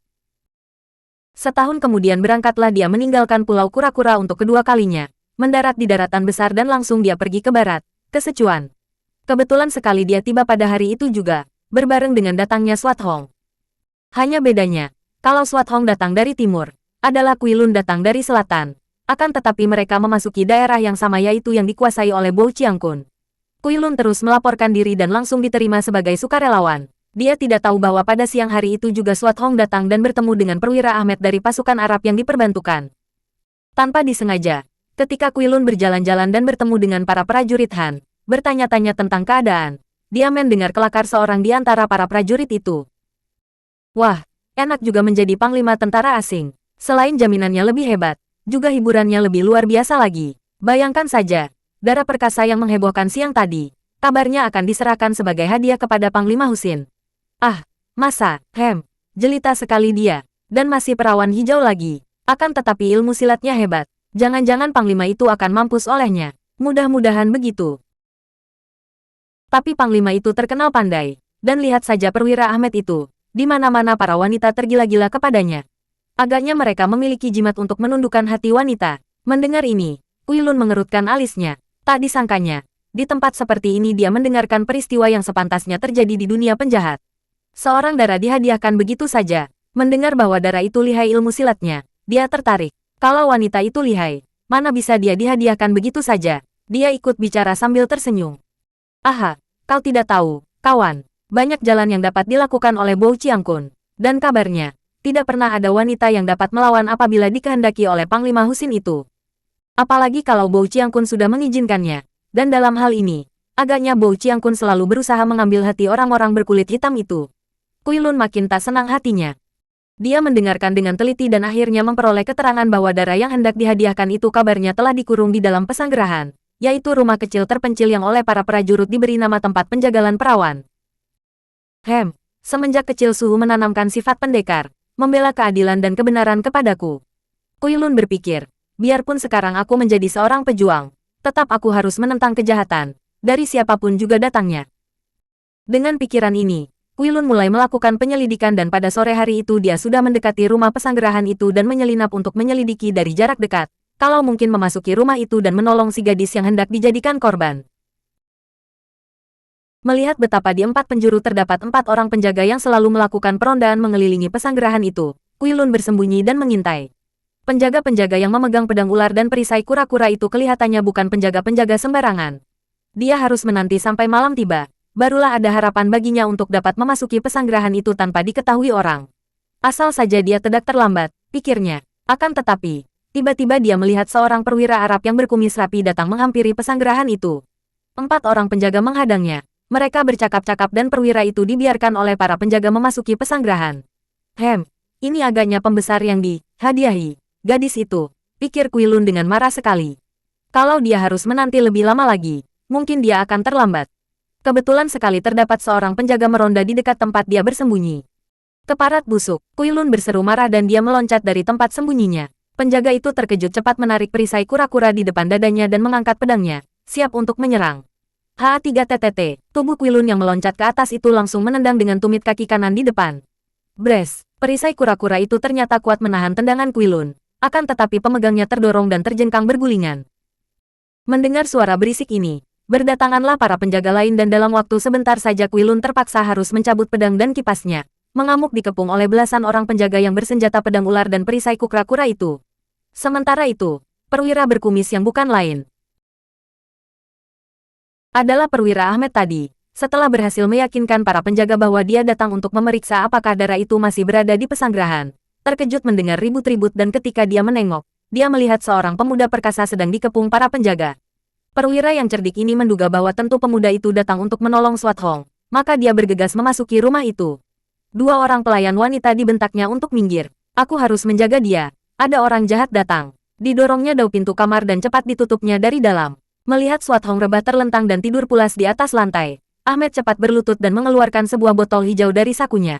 Setahun kemudian berangkatlah dia meninggalkan Pulau Kura-Kura untuk kedua kalinya. Mendarat di daratan besar dan langsung dia pergi ke barat, ke Sichuan. Kebetulan sekali dia tiba pada hari itu juga, berbareng dengan datangnya Swat Hong. Hanya bedanya, kalau Swat Hong datang dari timur, adalah Kui Lun datang dari selatan. Akan tetapi mereka memasuki daerah yang sama yaitu yang dikuasai oleh Bo Chiangkun. Kui Lun terus melaporkan diri dan langsung diterima sebagai sukarelawan. Dia tidak tahu bahwa pada siang hari itu juga Swat Hong datang dan bertemu dengan perwira Ahmed dari pasukan Arab yang diperbantukan. Tanpa disengaja, ketika Kui Lun berjalan-jalan dan bertemu dengan para prajurit Han, bertanya-tanya tentang keadaan, dia mendengar kelakar seorang di antara para prajurit itu. Wah, enak juga menjadi panglima tentara asing. Selain jaminannya lebih hebat, juga hiburannya lebih luar biasa lagi. Bayangkan saja, darah perkasa yang menghebohkan siang tadi, kabarnya akan diserahkan sebagai hadiah kepada Panglima Husin. Ah, masa, jelita sekali dia, dan masih perawan hijau lagi. Akan tetapi ilmu silatnya hebat. Jangan-jangan Panglima itu akan mampus olehnya. Mudah-mudahan begitu. Tapi Panglima itu terkenal pandai. Dan lihat saja perwira Ahmed itu. Di mana-mana para wanita tergila-gila kepadanya. Agaknya mereka memiliki jimat untuk menundukkan hati wanita. Mendengar ini, Kui Lun mengerutkan alisnya. Tak disangkanya, di tempat seperti ini dia mendengarkan peristiwa yang sepantasnya terjadi di dunia penjahat. Seorang dara dihadiahkan begitu saja. Mendengar bahwa dara itu lihai ilmu silatnya, dia tertarik. Kalau wanita itu lihai, mana bisa dia dihadiahkan begitu saja? Dia ikut bicara sambil tersenyum. Aha, kau tidak tahu, kawan. Banyak jalan yang dapat dilakukan oleh Bo Chiangkun. Dan kabarnya, tidak pernah ada wanita yang dapat melawan apabila dikehendaki oleh Panglima Husin itu. Apalagi kalau Bo Chiangkun sudah mengizinkannya. Dan dalam hal ini, agaknya Bo Chiangkun selalu berusaha mengambil hati orang-orang berkulit hitam itu. Kui Lun makin tak senang hatinya. Dia mendengarkan dengan teliti dan akhirnya memperoleh keterangan bahwa dara yang hendak dihadiahkan itu kabarnya telah dikurung di dalam pesanggerahan, yaitu rumah kecil terpencil yang oleh para prajurit diberi nama tempat penjagalan perawan. Semenjak kecil Suhu menanamkan sifat pendekar, membela keadilan dan kebenaran kepadaku. Kui Lun berpikir, biarpun sekarang aku menjadi seorang pejuang, tetap aku harus menentang kejahatan, dari siapapun juga datangnya. Dengan pikiran ini, Kui Lun mulai melakukan penyelidikan dan pada sore hari itu dia sudah mendekati rumah pesanggerahan itu dan menyelinap untuk menyelidiki dari jarak dekat, kalau mungkin memasuki rumah itu dan menolong si gadis yang hendak dijadikan korban. Melihat betapa di 4 penjuru terdapat 4 orang penjaga yang selalu melakukan perondaan mengelilingi pesanggerahan itu, Kui Lun bersembunyi dan mengintai. Penjaga-penjaga yang memegang pedang ular dan perisai kura-kura itu kelihatannya bukan penjaga-penjaga sembarangan. Dia harus menanti sampai malam tiba. Barulah ada harapan baginya untuk dapat memasuki pesanggerahan itu tanpa diketahui orang. Asal saja dia tidak terlambat, pikirnya. Akan tetapi, tiba-tiba dia melihat seorang perwira Arab yang berkumis rapi datang menghampiri pesanggerahan itu. 4 orang penjaga menghadangnya. Mereka bercakap-cakap dan perwira itu dibiarkan oleh para penjaga memasuki pesanggerahan. Ini agaknya pembesar yang dihadiahi. Gadis itu, pikir Kuilun dengan marah sekali. Kalau dia harus menanti lebih lama lagi, mungkin dia akan terlambat. Kebetulan sekali terdapat seorang penjaga meronda di dekat tempat dia bersembunyi. Keparat busuk, Kuilun berseru marah dan dia meloncat dari tempat sembunyinya. Penjaga itu terkejut cepat menarik perisai kura-kura di depan dadanya dan mengangkat pedangnya, siap untuk menyerang. HA3TTT, tubuh Kuilun yang meloncat ke atas itu langsung menendang dengan tumit kaki kanan di depan. Bres, perisai kura-kura itu ternyata kuat menahan tendangan Kuilun. Akan tetapi pemegangnya terdorong dan terjengkang bergulingan. Mendengar suara berisik ini, berdatanganlah para penjaga lain dan dalam waktu sebentar saja Kuilun terpaksa harus mencabut pedang dan kipasnya. Mengamuk dikepung oleh belasan orang penjaga yang bersenjata pedang ular dan perisai kura-kura itu. Sementara itu, perwira berkumis yang bukan lain adalah perwira Ahmed tadi. Setelah berhasil meyakinkan para penjaga bahwa dia datang untuk memeriksa apakah darah itu masih berada di pesanggrahan, terkejut mendengar ribut-ribut dan ketika dia menengok, dia melihat seorang pemuda perkasa sedang dikepung para penjaga. Perwira yang cerdik ini menduga bahwa tentu pemuda itu datang untuk menolong Swat Hong, maka dia bergegas memasuki rumah itu. Dua orang pelayan wanita dibentaknya untuk minggir. Aku harus menjaga dia. Ada orang jahat datang. Didorongnya dau pintu kamar dan cepat ditutupnya dari dalam. Melihat Swat Hong rebah terlentang dan tidur pulas di atas lantai, Ahmed cepat berlutut dan mengeluarkan sebuah botol hijau dari sakunya.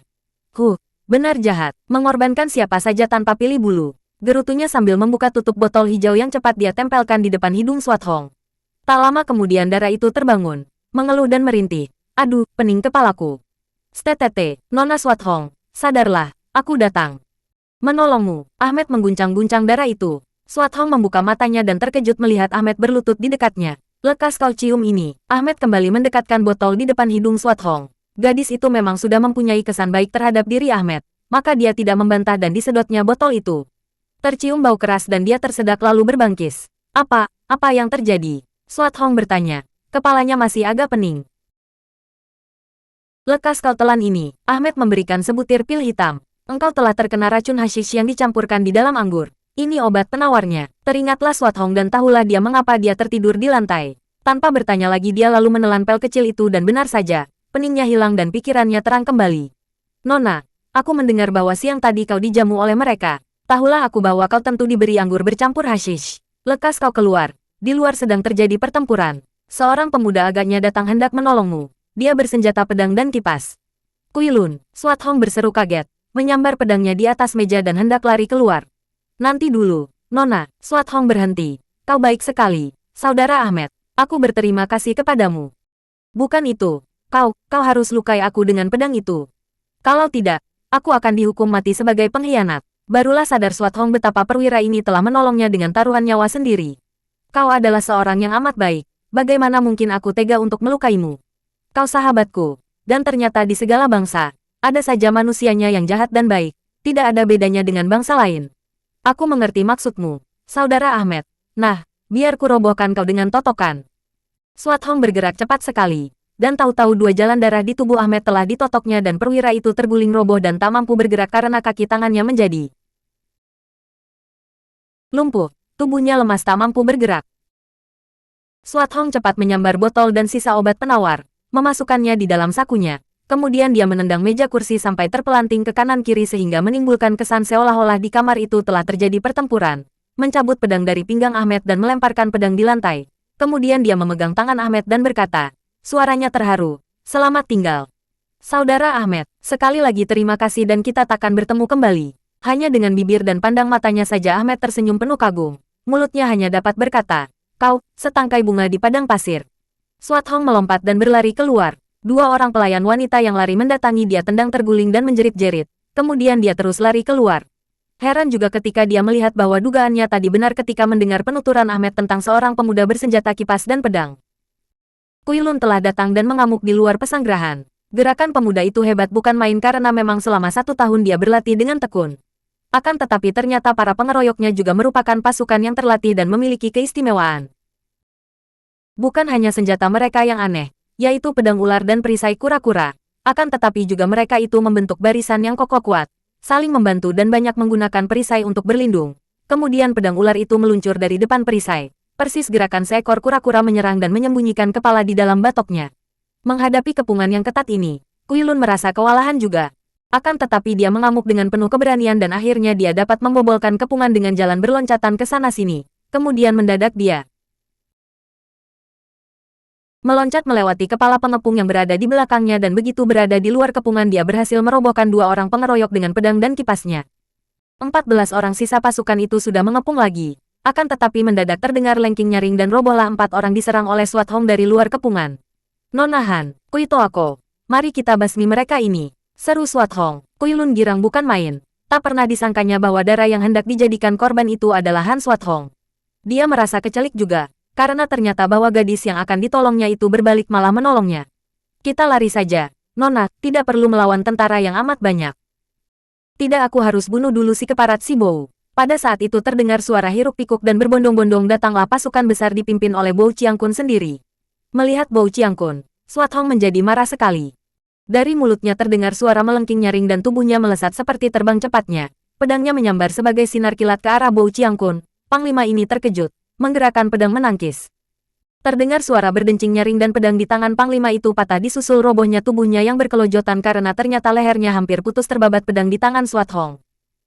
Benar jahat. Mengorbankan siapa saja tanpa pilih bulu. Gerutunya sambil membuka tutup botol hijau yang cepat dia tempelkan di depan hidung Swat Hong. Tak lama kemudian darah itu terbangun, mengeluh dan merintih. Aduh, pening kepalaku. Stetete, Nona Swat Hong, sadarlah, aku datang menolongmu. Ahmed mengguncang-guncang darah itu. Swat Hong membuka matanya dan terkejut melihat Ahmed berlutut di dekatnya. Lekas kau cium ini. Ahmed kembali mendekatkan botol di depan hidung Swat Hong. Gadis itu memang sudah mempunyai kesan baik terhadap diri Ahmed, maka dia tidak membantah dan disedotnya botol itu. Tercium bau keras dan dia tersedak lalu berbangkis. Apa yang terjadi? Swat Hong bertanya. Kepalanya masih agak pening. Lekas kau telan ini. Ahmed memberikan sebutir pil hitam. Engkau telah terkena racun hashish yang dicampurkan di dalam anggur. Ini obat penawarnya. Teringatlah Swat Hong dan tahulah dia mengapa dia tertidur di lantai. Tanpa bertanya lagi dia lalu menelan pel kecil itu dan benar saja, peningnya hilang dan pikirannya terang kembali. Nona, aku mendengar bahwa siang tadi kau dijamu oleh mereka. Tahulah aku bahwa kau tentu diberi anggur bercampur hashish. Lekas kau keluar. Di luar sedang terjadi pertempuran. Seorang pemuda agaknya datang hendak menolongmu. Dia bersenjata pedang dan kipas. Kuilun, Swat Hong berseru kaget, menyambar pedangnya di atas meja dan hendak lari keluar. Nanti dulu, Nona. Swat Hong berhenti. Kau baik sekali, Saudara Ahmed. Aku berterima kasih kepadamu. Bukan itu. Kau harus lukai aku dengan pedang itu. Kalau tidak, aku akan dihukum mati sebagai pengkhianat. Barulah sadar Swat Hong betapa perwira ini telah menolongnya dengan taruhan nyawa sendiri. Kau adalah seorang yang amat baik. Bagaimana mungkin aku tega untuk melukaimu? Kau sahabatku. Dan ternyata di segala bangsa, ada saja manusianya yang jahat dan baik. Tidak ada bedanya dengan bangsa lain. Aku mengerti maksudmu, Saudara Ahmed. Nah, biar kurobohkan kau dengan totokan. Swat Hong bergerak cepat sekali. Dan tahu-tahu dua jalan darah di tubuh Ahmed telah ditotoknya dan perwira itu terguling roboh dan tak mampu bergerak karena kaki tangannya menjadi lumpuh. Tubuhnya lemas tak mampu bergerak. Swat Hong cepat menyambar botol dan sisa obat penawar, memasukkannya di dalam sakunya. Kemudian dia menendang meja kursi sampai terpelanting ke kanan-kiri sehingga menimbulkan kesan seolah-olah di kamar itu telah terjadi pertempuran. Mencabut pedang dari pinggang Ahmed dan melemparkan pedang di lantai. Kemudian dia memegang tangan Ahmed dan berkata, suaranya terharu, selamat tinggal. Saudara Ahmed, sekali lagi terima kasih dan kita takkan bertemu kembali. Hanya dengan bibir dan pandang matanya saja Ahmed tersenyum penuh kagum. Mulutnya hanya dapat berkata, kau, setangkai bunga di padang pasir. Swat Hong melompat dan berlari keluar. Dua orang pelayan wanita yang lari mendatangi dia tendang terguling dan menjerit-jerit. Kemudian dia terus lari keluar. Heran juga ketika dia melihat bahwa dugaannya tadi benar ketika mendengar penuturan Ahmed tentang seorang pemuda bersenjata kipas dan pedang. Kuilun telah datang dan mengamuk di luar pesanggrahan. Gerakan pemuda itu hebat bukan main karena memang selama 1 tahun dia berlatih dengan tekun. Akan tetapi ternyata para pengeroyoknya juga merupakan pasukan yang terlatih dan memiliki keistimewaan. Bukan hanya senjata mereka yang aneh, yaitu pedang ular dan perisai kura-kura. Akan tetapi juga mereka itu membentuk barisan yang kokoh kuat, saling membantu dan banyak menggunakan perisai untuk berlindung. Kemudian pedang ular itu meluncur dari depan perisai. Persis gerakan seekor kura-kura menyerang dan menyembunyikan kepala di dalam batoknya. Menghadapi kepungan yang ketat ini, Kuilun merasa kewalahan juga. Akan tetapi dia mengamuk dengan penuh keberanian dan akhirnya dia dapat membobolkan kepungan dengan jalan berloncatan ke sana-sini. Kemudian mendadak dia meloncat melewati kepala pengepung yang berada di belakangnya dan begitu berada di luar kepungan dia berhasil merobohkan 2 orang pengeroyok dengan pedang dan kipasnya. 14 orang sisa pasukan itu sudah mengepung lagi. Akan tetapi mendadak terdengar lengking nyaring dan robohlah 4 orang diserang oleh Swat Hong dari luar kepungan. Nona Han, Kuito aku. Mari kita basmi mereka ini. Seru Swat Hong. Kuilun girang bukan main. Tak pernah disangkanya bahwa darah yang hendak dijadikan korban itu adalah Han Swat Hong. Dia merasa kecelik juga, karena ternyata bahwa gadis yang akan ditolongnya itu berbalik malah menolongnya. Kita lari saja, Nona, tidak perlu melawan tentara yang amat banyak. Tidak, aku harus bunuh dulu si keparat si Bou. Pada saat itu terdengar suara hiruk-pikuk dan berbondong-bondong datanglah pasukan besar dipimpin oleh Bou Qiangkun sendiri. Melihat Bou Qiangkun, Swat Hong menjadi marah sekali. Dari mulutnya terdengar suara melengking nyaring dan tubuhnya melesat seperti terbang cepatnya. Pedangnya menyambar sebagai sinar kilat ke arah Bou Qiangkun. Panglima ini terkejut, menggerakkan pedang menangkis. Terdengar suara berdencing nyaring dan pedang di tangan panglima itu patah disusul robohnya tubuhnya yang berkelojotan karena ternyata lehernya hampir putus terbabat pedang di tangan Swat Hong.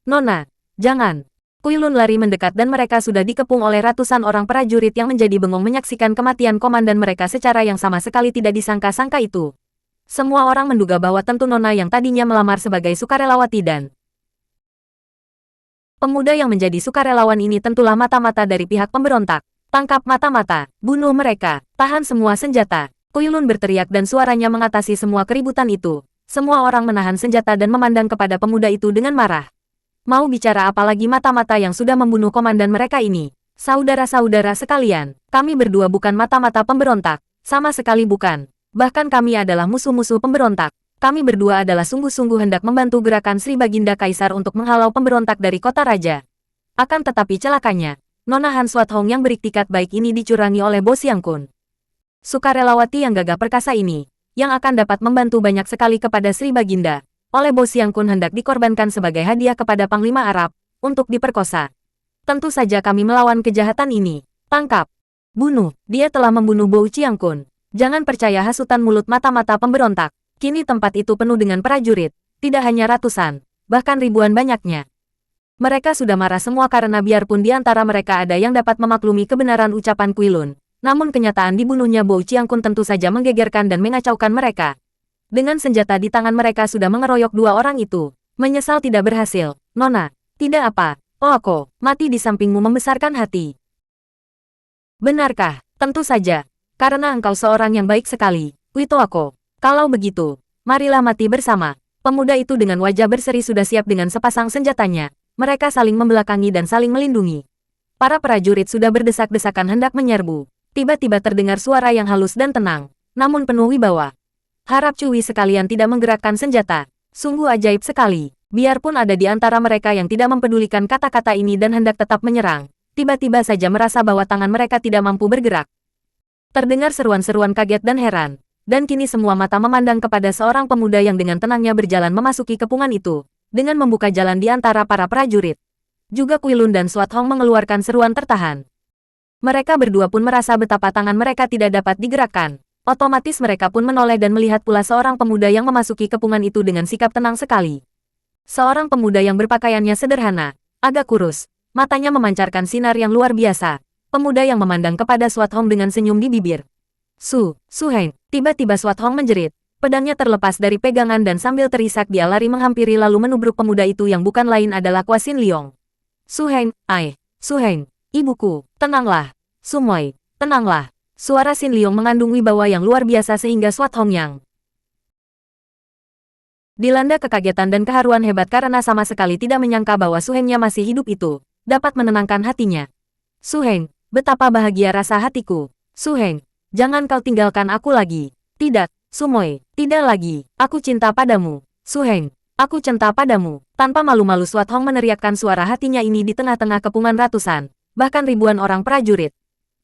Nona, jangan. Kuilun lari mendekat dan mereka sudah dikepung oleh ratusan orang prajurit yang menjadi bengong menyaksikan kematian komandan mereka secara yang sama sekali tidak disangka-sangka itu. Semua orang menduga bahwa tentu Nona yang tadinya melamar sebagai sukarelawati dan pemuda yang menjadi sukarelawan ini tentulah mata-mata dari pihak pemberontak. Tangkap mata-mata, bunuh mereka, tahan semua senjata. Kuilun berteriak dan suaranya mengatasi semua keributan itu. Semua orang menahan senjata dan memandang kepada pemuda itu dengan marah. Mau bicara apa lagi mata-mata yang sudah membunuh komandan mereka ini? Saudara-saudara sekalian, kami berdua bukan mata-mata pemberontak, sama sekali bukan. Bahkan kami adalah musuh-musuh pemberontak. Kami berdua adalah sungguh-sungguh hendak membantu gerakan Sri Baginda Kaisar untuk menghalau pemberontak dari kota raja. Akan tetapi celakanya, Nona Han Swat Hong yang beriktikat baik ini dicurangi oleh Bo Xiangkun. Sukarelawati yang gagah perkasa ini, yang akan dapat membantu banyak sekali kepada Sri Baginda, oleh Bo Xiangkun hendak dikorbankan sebagai hadiah kepada Panglima Arab, untuk diperkosa. Tentu saja kami melawan kejahatan ini. Tangkap. Bunuh, dia telah membunuh Bo Xiangkun. Jangan percaya hasutan mulut mata-mata pemberontak. Kini tempat itu penuh dengan prajurit, tidak hanya ratusan, bahkan ribuan banyaknya. Mereka sudah marah semua karena biarpun di antara mereka ada yang dapat memaklumi kebenaran ucapan Kuilun, namun kenyataan dibunuhnya Bo Qiangkun tentu saja menggegerkan dan mengacaukan mereka. Dengan senjata di tangan mereka sudah mengeroyok 2 orang itu. Menyesal tidak berhasil. Nona, tidak apa. Oh aku, mati di sampingmu membesarkan hati. Benarkah? Tentu saja. Karena engkau seorang yang baik sekali, Kuito aku. Kalau begitu, marilah mati bersama. Pemuda itu dengan wajah berseri sudah siap dengan sepasang senjatanya. Mereka saling membelakangi dan saling melindungi. Para prajurit sudah berdesak-desakan hendak menyerbu. Tiba-tiba terdengar suara yang halus dan tenang, namun penuh wibawa. Harap cuwi sekalian tidak menggerakkan senjata. Sungguh ajaib sekali. Biarpun ada di antara mereka yang tidak mempedulikan kata-kata ini dan hendak tetap menyerang, tiba-tiba saja merasa bahwa tangan mereka tidak mampu bergerak. Terdengar seruan-seruan kaget dan heran. Dan kini semua mata memandang kepada seorang pemuda yang dengan tenangnya berjalan memasuki kepungan itu, dengan membuka jalan di antara para prajurit. Juga Kuilun dan Swat Hong mengeluarkan seruan tertahan. Mereka berdua pun merasa betapa tangan mereka tidak dapat digerakkan. Otomatis mereka pun menoleh dan melihat pula seorang pemuda yang memasuki kepungan itu dengan sikap tenang sekali. Seorang pemuda yang berpakaiannya sederhana, agak kurus, matanya memancarkan sinar yang luar biasa. Pemuda yang memandang kepada Swat Hong dengan senyum di bibir. Su Heng, tiba-tiba Swat Hong menjerit. Pedangnya terlepas dari pegangan dan sambil terisak dia lari menghampiri lalu menubruk pemuda itu yang bukan lain adalah Kwa Xin Liong. Su Heng, Su Heng, ibuku, tenanglah. Sumoy, tenanglah. Suara Xin Liong mengandung wibawa yang luar biasa sehingga Swat Hong yang dilanda kekagetan dan keharuan hebat karena sama sekali tidak menyangka bahwa Su Hengnya masih hidup itu, dapat menenangkan hatinya. Su Heng, betapa bahagia rasa hatiku. Su Heng, jangan kau tinggalkan aku lagi. Tidak, Sumoy, tidak lagi. Aku cinta padamu. Su Heng, aku cinta padamu. Tanpa malu-malu Swat Hong meneriakkan suara hatinya ini di tengah-tengah kepungan ratusan, bahkan ribuan orang prajurit.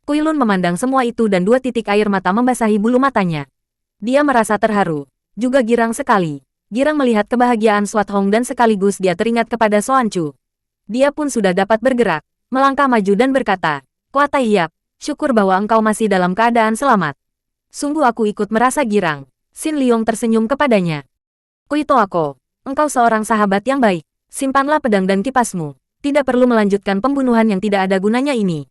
Kuilun memandang semua itu dan 2 titik air mata membasahi bulu matanya. Dia merasa terharu, juga girang sekali. Girang melihat kebahagiaan Swat Hong dan sekaligus dia teringat kepada Soan Chu. Dia pun sudah dapat bergerak, melangkah maju dan berkata, Kwa Tai Hiap, syukur bahwa engkau masih dalam keadaan selamat. Sungguh aku ikut merasa girang. Xin Liong tersenyum kepadanya. Kuito aku, engkau seorang sahabat yang baik. Simpanlah pedang dan kipasmu. Tidak perlu melanjutkan pembunuhan yang tidak ada gunanya ini.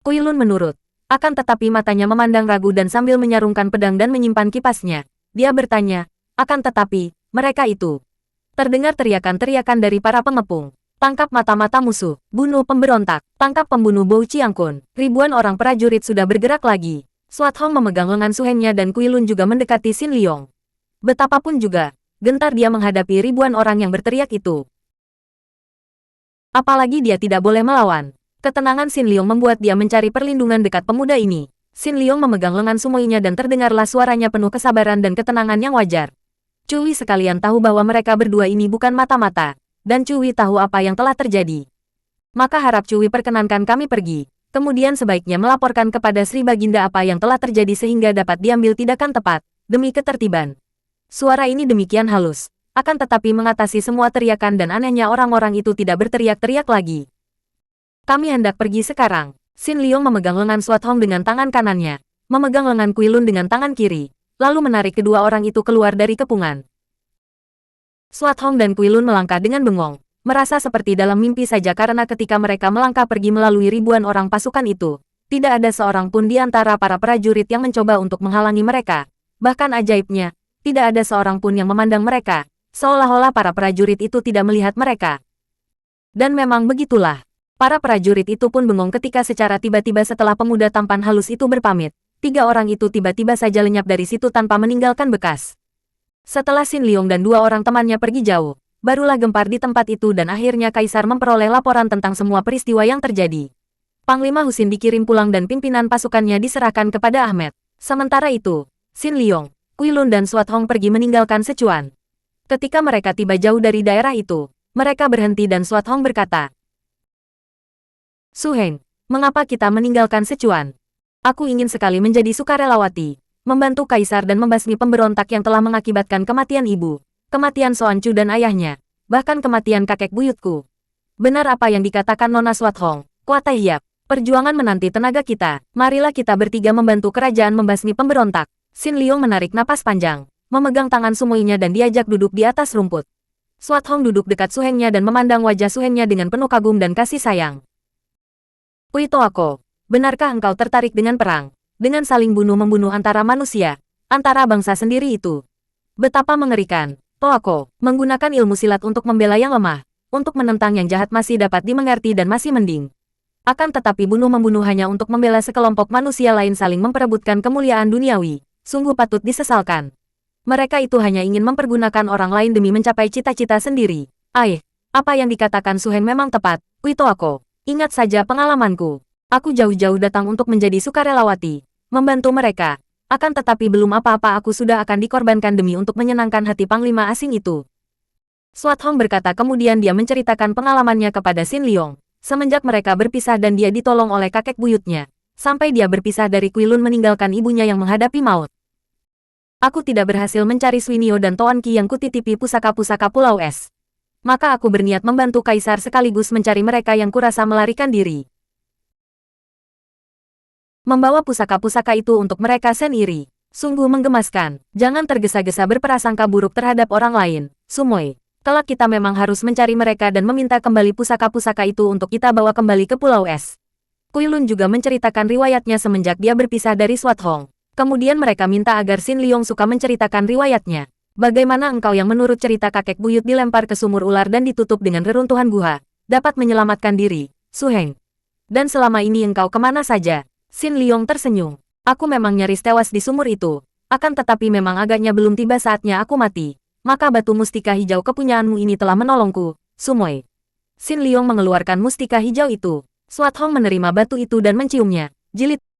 Kuilun menurut. Akan tetapi matanya memandang ragu dan sambil menyarungkan pedang dan menyimpan kipasnya. Dia bertanya, akan tetapi, mereka itu. Terdengar teriakan-teriakan dari para pengepung. Tangkap mata-mata musuh, bunuh pemberontak, tangkap pembunuh Bou Qiangkun. Ribuan orang prajurit sudah bergerak lagi. Suat Hong memegang lengan suhengnya dan Kuilun juga mendekati Xin Liong. Betapapun juga, gentar dia menghadapi ribuan orang yang berteriak itu. Apalagi dia tidak boleh melawan. Ketenangan Xin Liong membuat dia mencari perlindungan dekat pemuda ini. Xin Liong memegang lengan sumoinya dan terdengarlah suaranya penuh kesabaran dan ketenangan yang wajar. Cui sekalian tahu bahwa mereka berdua ini bukan mata-mata. Dan Cui tahu apa yang telah terjadi. Maka harap Cui perkenankan kami pergi. Kemudian sebaiknya melaporkan kepada Sri Baginda apa yang telah terjadi sehingga dapat diambil tindakan tepat, demi ketertiban. Suara ini demikian halus. Akan tetapi mengatasi semua teriakan dan anehnya orang-orang itu tidak berteriak-teriak lagi. Kami hendak pergi sekarang. Xin Liong memegang lengan Suat Hong dengan tangan kanannya, memegang lengan Kuilun dengan tangan kiri, lalu menarik kedua orang itu keluar dari kepungan. Suat Hong dan Kuilun melangkah dengan bengong, merasa seperti dalam mimpi saja karena ketika mereka melangkah pergi melalui ribuan orang pasukan itu, tidak ada seorang pun di antara para prajurit yang mencoba untuk menghalangi mereka. Bahkan ajaibnya, tidak ada seorang pun yang memandang mereka, seolah-olah para prajurit itu tidak melihat mereka. Dan memang begitulah. Para prajurit itu pun bengong ketika secara tiba-tiba setelah pemuda tampan halus itu berpamit, tiga orang itu tiba-tiba saja lenyap dari situ tanpa meninggalkan bekas. Setelah Xin Liong dan dua orang temannya pergi jauh, barulah gempar di tempat itu dan akhirnya Kaisar memperoleh laporan tentang semua peristiwa yang terjadi. Panglima Husin dikirim pulang dan pimpinan pasukannya diserahkan kepada Ahmed. Sementara itu, Xin Liong, Kuilun dan Suat Hong pergi meninggalkan Sichuan. Ketika mereka tiba jauh dari daerah itu, mereka berhenti dan Suat Hong berkata, Su Heng, mengapa kita meninggalkan Sichuan? Aku ingin sekali menjadi sukarelawati, membantu Kaisar dan membasmi pemberontak yang telah mengakibatkan kematian ibu, kematian Soan Chu dan ayahnya, bahkan kematian kakek buyutku. Benar apa yang dikatakan Nona Suat Hong, Kuatai Hiap, perjuangan menanti tenaga kita, marilah kita bertiga membantu kerajaan membasmi pemberontak. Xin Liong menarik napas panjang, memegang tangan sumoinya dan diajak duduk di atas rumput. Suat Hong duduk dekat Su Hengnya dan memandang wajah Su Hengnya dengan penuh kagum dan kasih sayang. Ui Toako, benarkah engkau tertarik dengan perang, dengan saling bunuh-membunuh antara manusia, antara bangsa sendiri itu? Betapa mengerikan, Toako, menggunakan ilmu silat untuk membela yang lemah, untuk menentang yang jahat masih dapat dimengerti dan masih mending. Akan tetapi bunuh-membunuh hanya untuk membela sekelompok manusia lain saling memperebutkan kemuliaan duniawi, sungguh patut disesalkan. Mereka itu hanya ingin mempergunakan orang lain demi mencapai cita-cita sendiri. Apa yang dikatakan Su Heng memang tepat, Ui Toako. Ingat saja pengalamanku. Aku jauh-jauh datang untuk menjadi sukarelawati, membantu mereka. Akan tetapi belum apa-apa aku sudah akan dikorbankan demi untuk menyenangkan hati panglima asing itu. Suat Hong berkata kemudian dia menceritakan pengalamannya kepada Xin Liong. Semenjak mereka berpisah dan dia ditolong oleh kakek buyutnya, sampai dia berpisah dari Kuilun meninggalkan ibunya yang menghadapi maut. Aku tidak berhasil mencari Suinio dan Toan Qi yang kutitipi pusaka-pusaka Pulau Es. Maka aku berniat membantu Kaisar sekaligus mencari mereka yang kurasa melarikan diri. Membawa pusaka-pusaka itu untuk mereka sendiri. Sungguh menggemaskan. Jangan tergesa-gesa berprasangka buruk terhadap orang lain, Sumoi. Kelak kita memang harus mencari mereka dan meminta kembali pusaka-pusaka itu untuk kita bawa kembali ke Pulau Es. Kuilun juga menceritakan riwayatnya semenjak dia berpisah dari Suat Hong. Kemudian mereka minta agar Xin Liong suka menceritakan riwayatnya. Bagaimana engkau yang menurut cerita kakek buyut dilempar ke sumur ular dan ditutup dengan reruntuhan gua, dapat menyelamatkan diri, Su Heng? Dan selama ini engkau kemana saja? Xin Liong tersenyum. Aku memang nyaris tewas di sumur itu, akan tetapi memang agaknya belum tiba saatnya aku mati. Maka batu mustika hijau kepunyaanmu ini telah menolongku, Sumoi. Xin Liong mengeluarkan mustika hijau itu. Suat Hong menerima batu itu dan menciumnya. Jilid